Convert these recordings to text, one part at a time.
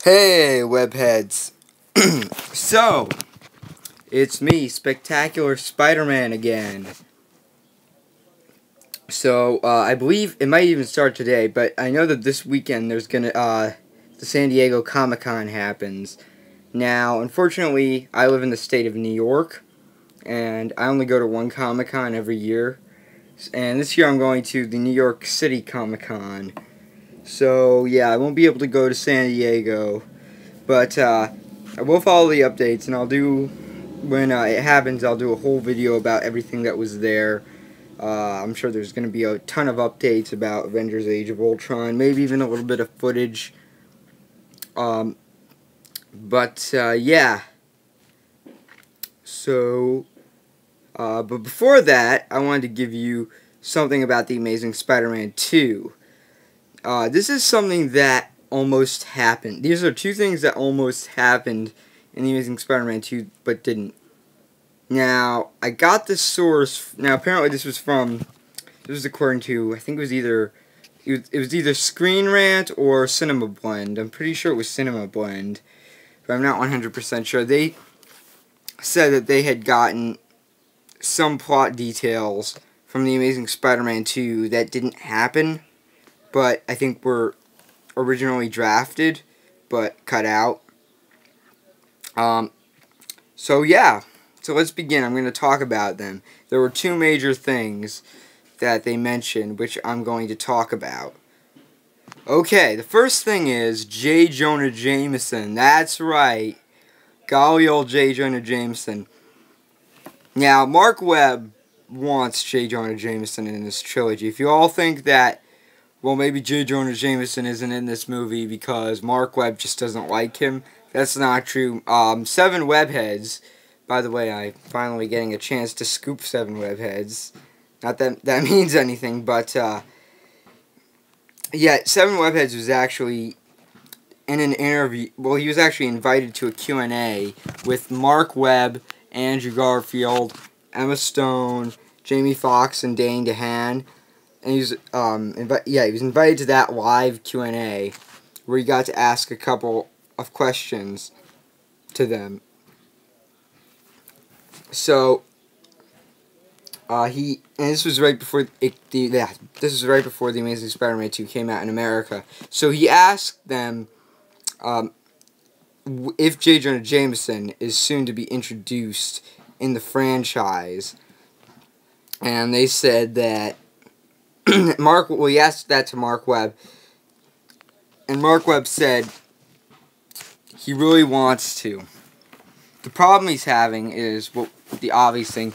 Hey, webheads. So, it's me, Spectacular Spider-Man again. So, I believe it might even start today, but I know that this weekend there's gonna, the San Diego Comic-Con happens. Now, unfortunately, I live in the state of New York, and I only go to one Comic-Con every year. And this year I'm going to the New York City Comic-Con. So, yeah, I won't be able to go to San Diego. But I will follow the updates, and I'll do, when it happens, I'll do a whole video about everything that was there. I'm sure there's going to be a ton of updates about Avengers Age of Ultron, maybe even a little bit of footage. Yeah. So, but before that, I wanted to give you something about The Amazing Spider-Man 2. This is something that almost happened. These are two things that almost happened in The Amazing Spider-Man 2, but didn't. Now, I got this source. Now, apparently this was according to, I think it was either Screen Rant or Cinema Blend. I'm pretty sure it was Cinema Blend, but I'm not 100% sure. They said that they had gotten some plot details from The Amazing Spider-Man 2 that didn't happen, but I think were originally drafted but cut out. So yeah, so let's begin. I'm going to talk about them. There were two major things that they mentioned, which I'm going to talk about. Okay, the first thing is J. Jonah Jameson. That's right, golly old J. Jonah Jameson. Now, Mark Webb wants J. Jonah Jameson in this trilogy. If you all think that, well, maybe J. Jonah Jameson isn't in this movie because Mark Webb just doesn't like him, that's not true. 7 Webheads, by the way, I'm finally getting a chance to scoop 7 Webheads. Not that that means anything, but, yeah, 7 Webheads was actually in an interview. Well, he was actually invited to a Q&A with Mark Webb, Andrew Garfield, Emma Stone, Jamie Foxx, and Dane DeHaan. And he was, he was invited to that live Q&A where he got to ask a couple of questions to them. So, and this was right before this was right before The Amazing Spider-Man 2 came out in America. So he asked them if J. Jonah Jameson is soon to be introduced in the franchise, and they said that he asked that to Mark Webb, and Mark Webb said he really wants to. The problem he's having is, well, the obvious thing,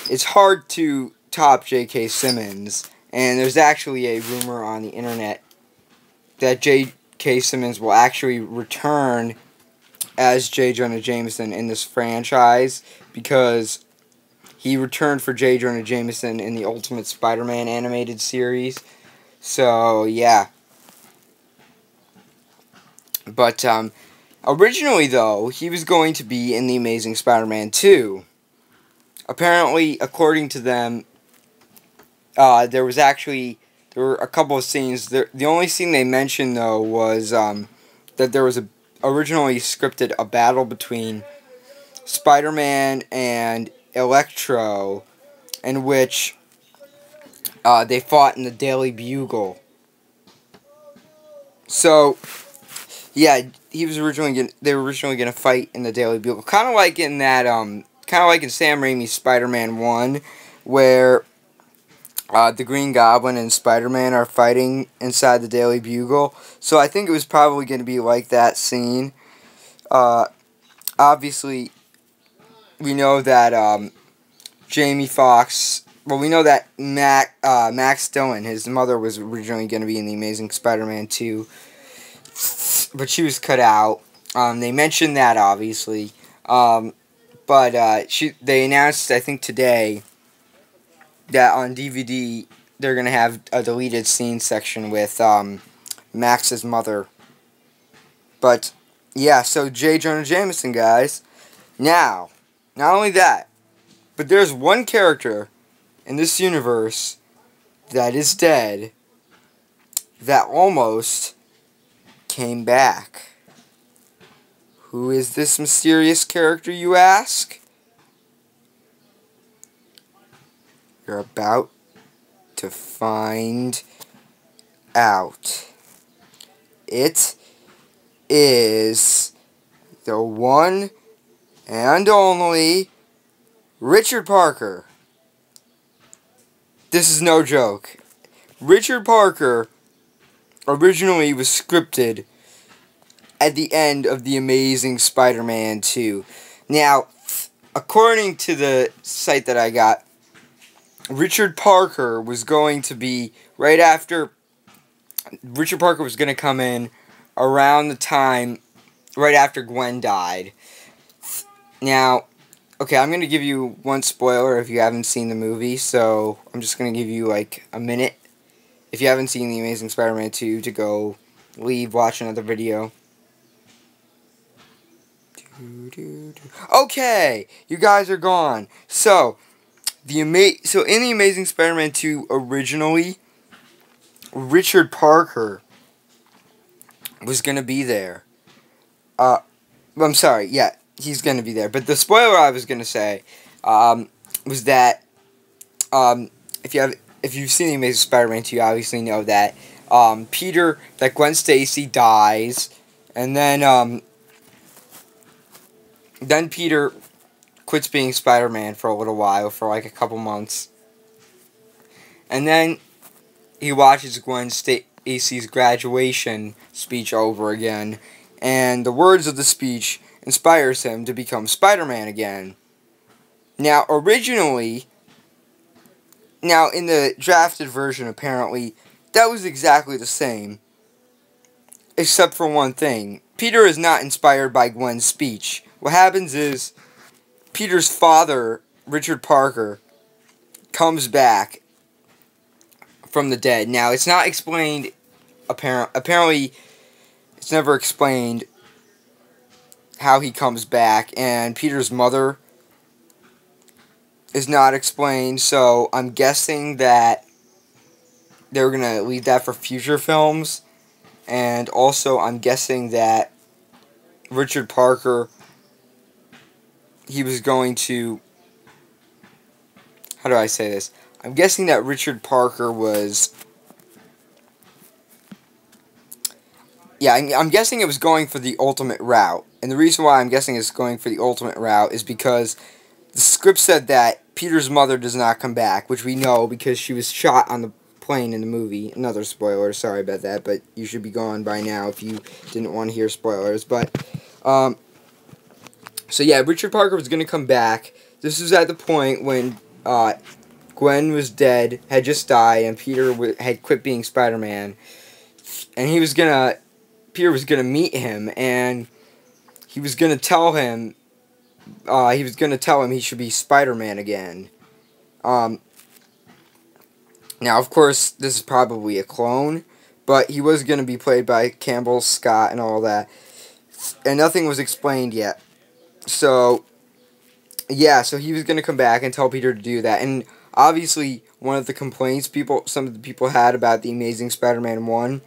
it's hard to top J.K. Simmons, and there's actually a rumor on the internet that J.K. Simmons will actually return as J. Jonah Jameson in this franchise, because he returned for J. Jonah Jameson in the Ultimate Spider-Man animated series. So, yeah. But, originally, though, he was going to be in The Amazing Spider-Man 2. Apparently, according to them, there were a couple of scenes. The only scene they mentioned, though, was that there was originally scripted a battle between Spider-Man and Electro, in which they fought in the Daily Bugle. So, yeah, they were originally gonna fight in the Daily Bugle, kind of like in Sam Raimi's Spider-Man 1, where the Green Goblin and Spider-Man are fighting inside the Daily Bugle. So I think it was probably going to be like that scene. Obviously, we know that Jamie Foxx. Well, we know that Max Dillon, his mother, was originally going to be in The Amazing Spider-Man 2, but she was cut out. They mentioned that, obviously, but they announced, I think today, that on DVD they're going to have a deleted scene section with Max's mother. But yeah, so J. Jonah Jameson, guys. Now, not only that, but there's one character in this universe that is dead that almost came back. Who is this mysterious character, you ask? You're about to find out. It is the one and only Richard Parker. This is no joke. Richard Parker originally was scripted at the end of The Amazing Spider-Man 2. Now, according to the site that I got, Richard Parker was going to be right after. Richard Parker was going to come in around the time right after Gwen died. Now, okay, I'm going to give you one spoiler if you haven't seen the movie, so I'm just going to give you like a minute if you haven't seen The Amazing Spider-Man 2 to go leave, watch another video. Okay, you guys are gone. So in The Amazing Spider-Man 2 originally, Richard Parker was gonna be there. I'm sorry, yeah, he's gonna be there. But the spoiler I was gonna say was that if you've seen The Amazing Spider-Man 2, you obviously know that that Gwen Stacy dies, and then Peter quits being Spider-Man for a little while, for like a couple months. And then he watches Gwen Stacy's graduation speech over again, and the words of the speech inspires him to become Spider-Man again. Now, originally, in the drafted version, apparently, that was exactly the same, except for one thing. Peter is not inspired by Gwen's speech. What happens is, Peter's father, Richard Parker, comes back from the dead. Now, it's not explained, apparently, it's never explained how he comes back, and Peter's mother is not explained, so I'm guessing that they're going to leave that for future films, and also I'm guessing that Richard Parker, he was going to, how do I say this? I'm guessing that Richard Parker was, yeah, I'm guessing it was going for the ultimate route. And the reason why I'm guessing it's going for the ultimate route is because the script said that Peter's mother does not come back, which we know because she was shot on the plane in the movie. Another spoiler, sorry about that, but you should be gone by now if you didn't want to hear spoilers. But, so yeah, Richard Parker was going to come back. This was at the point when Gwen was dead, had just died, and Peter had quit being Spider-Man. And Peter was going to meet him, and he was going to tell him, he should be Spider-Man again. Now, of course, this is probably a clone, but he was going to be played by Campbell Scott and all that. And nothing was explained yet. So, yeah, so he was going to come back and tell Peter to do that. And obviously, one of the complaints some of the people had about The Amazing Spider-Man 1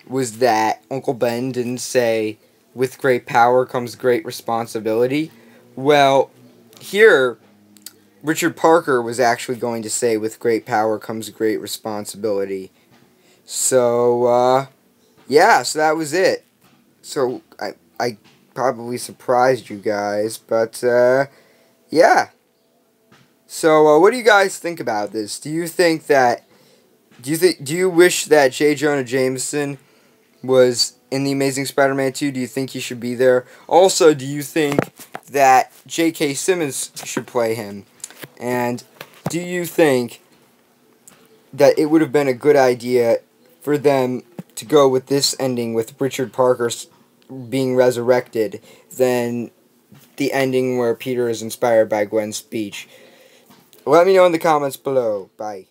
was that Uncle Ben didn't say, "With great power comes great responsibility." Well, here, Richard Parker was actually going to say, "With great power comes great responsibility." So, yeah, so that was it. So, I probably surprised you guys, but, yeah. So, what do you guys think about this? Do you wish that J. Jonah Jameson was in The Amazing Spider-Man 2? Do you think he should be there? Also, do you think that J.K. Simmons should play him? And do you think that it would have been a good idea for them to go with this ending with Richard Parker being resurrected than the ending where Peter is inspired by Gwen's speech? Let me know in the comments below. Bye.